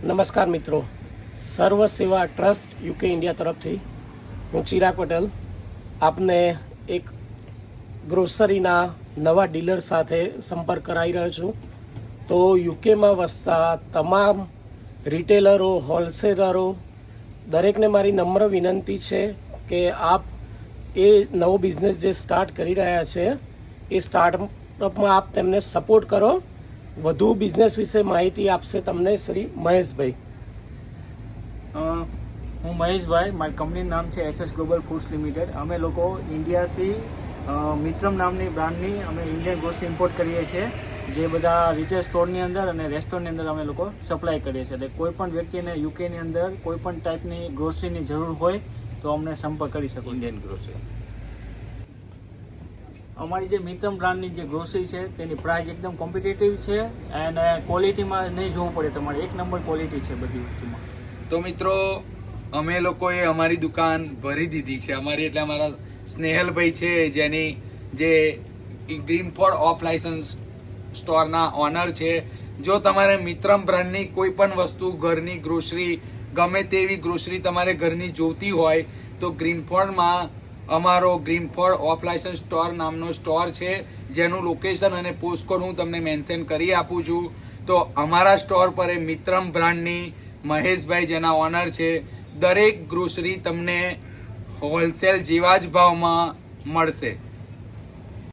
નમસ્કાર મિત્રો, સર્વ સેવા ટ્રસ્ટ યુકે ઇન્ડિયા તરફથી હું ચિરાગ પટેલ આપને એક ગ્રોસરીના નવા ડીલર સાથે સંપર્ક કરાવી રહ્યો છું. તો યુકેમાં વસતા તમામ રિટેલરો, હોલસેલરો દરેકને મારી નમ્ર વિનંતી છે કે આપ એ નવો બિઝનેસ જે સ્ટાર્ટ કરી રહ્યા છે એ સ્ટાર્ટઅપમાં આપ તેમને સપોર્ટ કરો. વધુ બિઝનેસ વિશે માહિતી આપશે તમને શ્રી મહેશભાઈ. હું મહેશભાઈ, મારી કંપનીનું નામ છે SS ગ્લોબલ ફૂડ્સ લિમિટેડ. અમે લોકો ઇન્ડિયાથી મિત્રમ નામની બ્રાન્ડની અમે ઇન્ડિયન ગ્રોસરી ઇમ્પોર્ટ કરીએ છીએ, જે બધા રિટેલ સ્ટોરની અંદર અને રેસ્ટોરન્ટની અંદર અમે લોકો સપ્લાય કરીએ છીએ. એટલે કોઈ પણ વ્યક્તિને યુકેની અંદર કોઈ પણ ટાઈપની ગ્રોસરીની જરૂર હોય તો અમને સંપર્ક કરી શકો. ઇન્ડિયન ગ્રોસરી અમારી જે મિત્રમ બ્રાન્ડની જે ગ્રોસરી છે તેની પ્રાઇસ એકદમ કોમ્પિટિટિવ છે અને ક્વોલિટીમાં નહીં જોવું પડે, તમારે એક નંબર ક્વોલિટી છે બધી વસ્તુમાં. તો મિત્રો, અમે લોકોએ અમારી દુકાન ભરી દીધી છે. અમારા સ્નેહલભાઈ છે, જેની જે ગ્રીનફોર્ડ ઓફ લાયસન્સ સ્ટોરના ઓનર છે. જો તમારે મિત્રમ બ્રાન્ડની કોઈ પણ વસ્તુ, ઘરની ગ્રોસરી, ગમે તેવી ગ્રોસરી તમારે ઘરની જોતી હોય તો ગ્રીનફોર્ડમાં અમારો ગ્રીનફોર્ડ ઓફ લાયસન્સ સ્ટોર નામનો સ્ટોર છે, જેનું લોકેશન અને પોસ્ટકોડ હું તમને મેન્શન કરી આપું છું. તો અમારા સ્ટોર પર એ મિત્રમ બ્રાન્ડની મહેશભાઈ, જેના ઓનર છે, દરેક ગ્રોસરી તમને હોલસેલ જેવા જ ભાવમાં મળશે.